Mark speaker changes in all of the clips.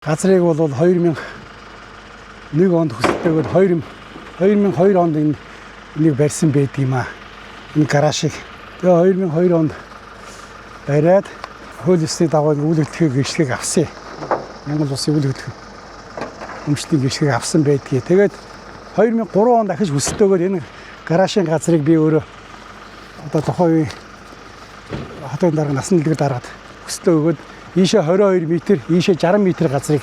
Speaker 1: Газрыг бол 2001 онд хүсэлтэйгээр 2002 онд энийг барьсан байдаг юм аа. Энэ гаражийг. Тэгээ 2002 онд бариад хууль ёсны дагуу үйл хөдлөлийн гэрчлэгийг авсан. Монгол улсын үйл хөдлөлийн өмчтний гэрчлэгийг авсан байдгийг. Тэгээд 2003 онд дахиж хүсэлтэйгээр энэ гаражийн газрыг би өөрөө одоо тухайн үеийн хотын дарга насан дэлгэр дараад хүсэлтээ өгөөд ийшээ 22 м, ийшээ 60 м газрыг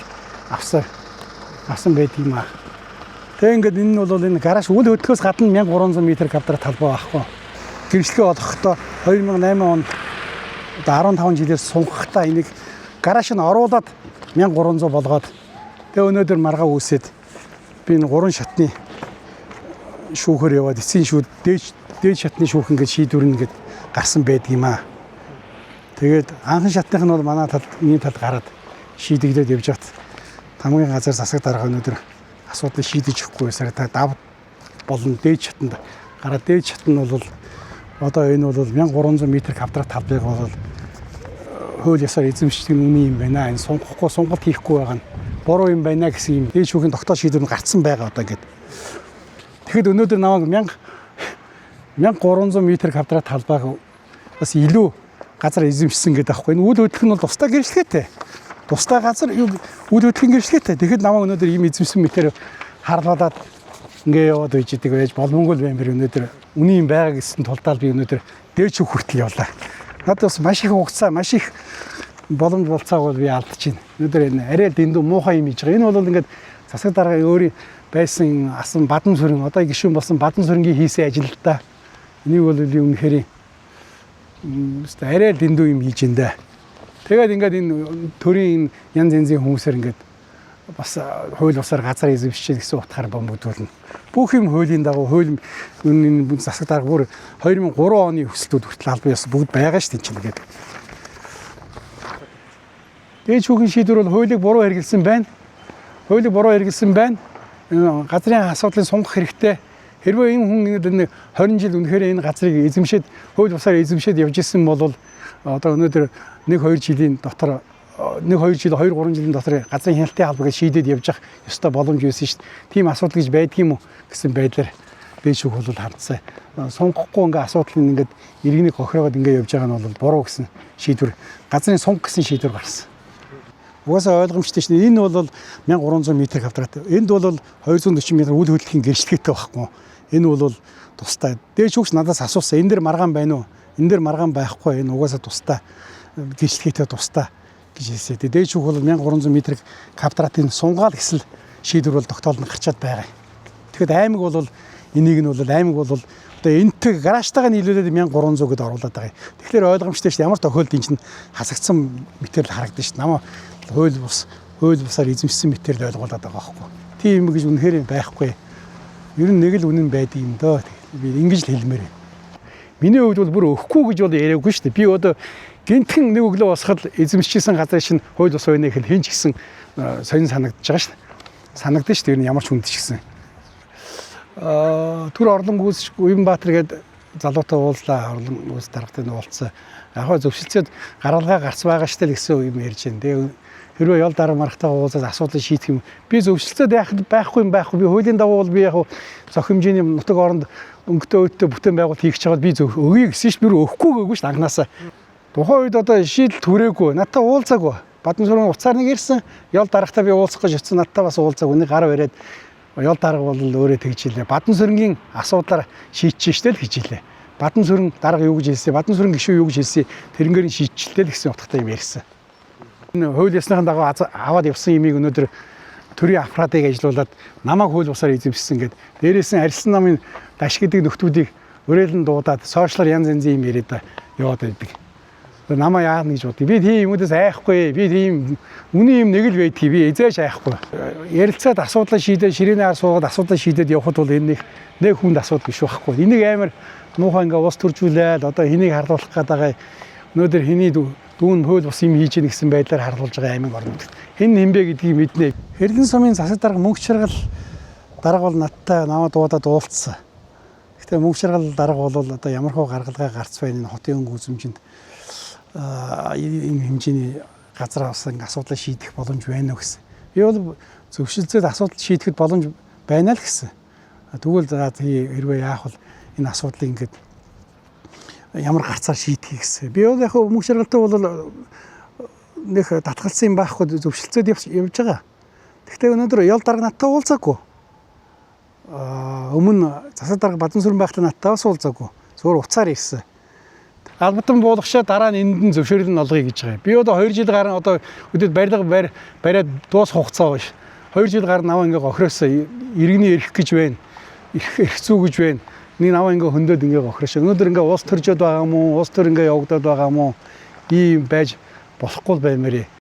Speaker 1: авсан байдаг юм аа. Тэгээ ингээд энэ нь бол энэ гараж үйл хөдлөхөөс гадна 1300 м квадрат талбай байхгүй. Гэрчлэгээ олохдоо 2008 онд одоо 15 жилээс сунгахтаа энийг гараж нь оруулаад 1300 болгоод тэгээ өнөөдөр маргаа үүсээд би энэ 3 шатны шүүхээр яваад эцсийн шүүд дээд шатны шүүх ингээд шийдвэрнэ гэд гарсан байдаг юм аа. Тэгээд анхан шатных нь бол манай талд миний талд гараад шийдэглээд явж хат хамгийн газар засаг дарга өнөөдөр асуудлыг шийдэж өгөхгүй байсаар та дав болон дээд шатанд гараад дээд шат нь бол одоо энэ бол 1300 м квадрат талбайг бол хууль ёсоор эзэмшдэг үний юм байна. Энэ сунгахгүй сонголт хийхгүй байгаа нь буруу юм байна гэсэн юм дээд шүүхийн тогтоол шийдвэр нь гарцсан байгаа одоо ингээд. Тэгэхэд өнөөдөр намайг 1300 м квадрат талбайг бас илүү газар эзэмшсэн гэдэг аахгүй. Энэ үйл хөдлөх нь бол тусдаа гэрчлэгээтэй. Тусдаа газар үйл хөдлөхийн гэрчлэгээтэй. Тэгэхэд намайг өнөөдөр ийм эзэмсэн мэтэр харуулаад ингээ яваад байж байгаа байж боломгүй баймир өнөөдөр үний юм байгаа гэсэн тулдаа би өнөөдөр дээд шүүх хүртэл явлаа. Надад бас маш их хугацаа, маш их боломж болцоог бол би алдчихээн. Өнөөдөр энэ арай дэндүү муухай юм хийж байгаа. Энэ бол ингээд засаг даргын өөрийн байсан асан бадан сүрэн одоо гишүүн болсон бадан сүрэнгийн хийсэн ажил л да. Энийг бол би үнэхээр арай дэндүү юм хийж энэ. Тэгээд ингээд энэ төрийн янз янзын хүмүүсээр ингээд бас хууль бусаар газар эзэмшиж гэсэн утгаар бомбогдуулна. Бүх юм хуулийн дагуу хууль энэ засаг дарга бүр 2003 оны өсөлтүүд хүртэл албан ёс бүгд байгаа шүү дээ чинь гэдэг. Дээд шүүхийн шийдвэр бол хуулийг буруу хэрэгэлсэн байна. Хуулийг буруу хэрэгэлсэн байна. Газрын асуудлыг сунгах хэрэгтэй. Хэрвээ энэ хүн ингээд 20 жил үнэхээр энэ газрыг эзэмшээд хууль бусаар эзэмшээд явж исэн бол одоо өнөөдөр 1-2 жилийн дотор 1-2 жил 2-3 жилийн дотор газрын хяналтын албагаа шийдээд явж явах ёстой боломж байсан шүү дээ. Тийм асуудал гэж байдаг юм уу гэсэн байдлаар дээд шүүх бол хандсан. Сунгахгүй ингээд асуудал нь ингээд иргэнийг хохироод ингээд явж байгаа нь бол буруу гэсэн шийдвэр, газрын сунг гэсэн шийдвэр гарсан. Угаасаа ойлгомжтой шнэ. Энэ бол 1300 м квадрат. Энд бол 240 м үйл хөдлөхийн гэрчлэгээтэй байхгүй. Энэ бол тустай. Дээд шүүгч надаас асуусан. Энэ дэр маргаан байна уу? Энэ дэр маргаан байхгүй. Энэ угаасаа тустай. Гэрчлэгээтэй тустай гэж хэлсэн. Дээд шүүх бол 1300 м квадратын сунгаал гэсэн шийдвэр бол тогтоолд нь гарчаад байгаа. Тэгэхэд аймаг бол энийг нь бол аймаг бол одоо энтэй гаражтайгаа нийлүүлээд 1300 гэдээ оруулаад байгаа. Тэгэхээр ойлгомжтой шүү. Ямар тохиолдолд чинь хасагдсан мэтэл харагдана шүү. Намаа хууль бусаар эзэмшсэн мэтэл ойлгуулад байгаа байхгүй. Тийм гэж үнэхээр байхгүй. Ер нь нэг л үнэн байдаг юм доо. Би ингэж л хэлмээр. Миний хувьд бол бүр өгөхгүй гэж бол яриаггүй шүү дээ. Би одоо гинтхэн нэг өглөө босоход эзэмшижсэн газрын шин хууль бус байна гэхэл хэн ч гэсэн сонин санагдаж байгаа шүү дээ. Санагдаж шүү дээ. Ер нь ямар ч хүнд ч гэсэн. Түр Орлон гүйс Уянбаатар гээд залуутай уулзлаа. Орлон гүйс даргатай уулзсан. Яг хөө зөвшөлтсөд гаргалгаа гарц байгаа шүү дээ гэсэн юм ярьж байна. Тэгээ хэрвээ ял дарга маргатайгаа уулзаад асуудлыг шийдэх юм. Би зөвшөлтсөд яхад байхгүй юм байхгүй. Би хуулийн дагуу бол би яг зохи хэмжээний нутаг оронд өнгөтэй өдөртөө бүтээн байгуулалт хийх чагаад би өгье гэсэн чинь би өгөхгүй гээгүү шүү дээ анханасаа. Тухайн үед одоо шийдэл түрээгүй. Надтай уулзаагүй. Бадан сүрэн уцаар нэг ирсэн. Ял даргатай би уулзах гэж очсон. Надтай бас уулзаагүй. Нэг гар бариад ял дарга бол өөрөө тэгж хэлээ. Бадан сүрэнгийн асуудлаар шийдчихэ штэ л гэж хэлээ. Бадан сүрэн дарга юу гэж хэлсэн. Бадан сүрэн гишүүн юу гэж хэлсэн. Тэрнгээр нь шийдчихлээ л гэсэн утгатай юм ярьсан. Энэ хууль ёсныхан дагуу аваад явсан юмыг өнөөдөр төрийн аппаратыг ажилуулад намайг хууль бусаар эзэмшсэн гэд дээрээс нь арилсан намын даш гэдэг нөхдүүдийг өрөөлн дуудаад сошиалар янз янзын юм яриад яваад байдаг. Намаа яах гэж бодъё. Би тийм юмудаас айхгүй. Би тийм үний юм нэг л байдгийг би эзэж айхгүй. Ярилцаад асуудлаа шийдээд ширээний ар суугаад асуудлаа шийдээд явхад бол энэ нэг хүнд асуудал биш байхгүй. Энийг амар муухай ингээ ус төржүүлээд одоо хэнийг харлуулах гэдэг өнөөдөр хэний дүүн хууль бус юм хийж ийн гэсэн байдлаар харлуулж байгаа аймаг орнод. Хэн нэмбэ гэдгийг мэднэ. Эрдэнэ сумын засаг дарга мөнгө чаргал дарга бол надтай намайг дуудаад уулзсан. Гэхдээ мөнгө чаргал дарга бол одоо ямар хөө гаргалгаа гарц байна энэ хотын өнгө үзэмжинд ийм хэмжээний газар авсан асуудлыг шийдэх боломж байна уу гэсэн. Би бол зөвшөлтөд асуудал шийдэхэд боломж байна л гэсэн. Тэгвэл за хэрвээ яах вэ энэ асуудлыг ингээд ямар гарцаар шийдэх гэсэн. Би бол яг мөнх шаргалтай бол нэх татгалцсан юм байхгүй зөвшөлтөд явж байгаа. Гэхдээ өнөөдөр ял дарга надтай уулзаагүй. Өмнө засаг дарга Бадансүрэн байхдаа надтай уулзаагүй. Зөвхөн уцаар ирсэн. Албатан буулгашаа дараа нь энд нь зөвшөөрөл нь олгоё гэж байгаа. Би одоо 2 жил гарan одоо өдөрт барилга бариад дуус хугацаа биш. 2 жил гарan наваа ингээ охироосоо иргэний эрх гэж байна. Эрх зүй гэж байна. Нэг наваа ингээ хөндөд ингээ охирош. Өнөөдөр ингээ уус төржөөд байгаа юм уу? Уус төр ингээ явагдаад байгаа юм уу? Ийм байж болохгүй баймарэ.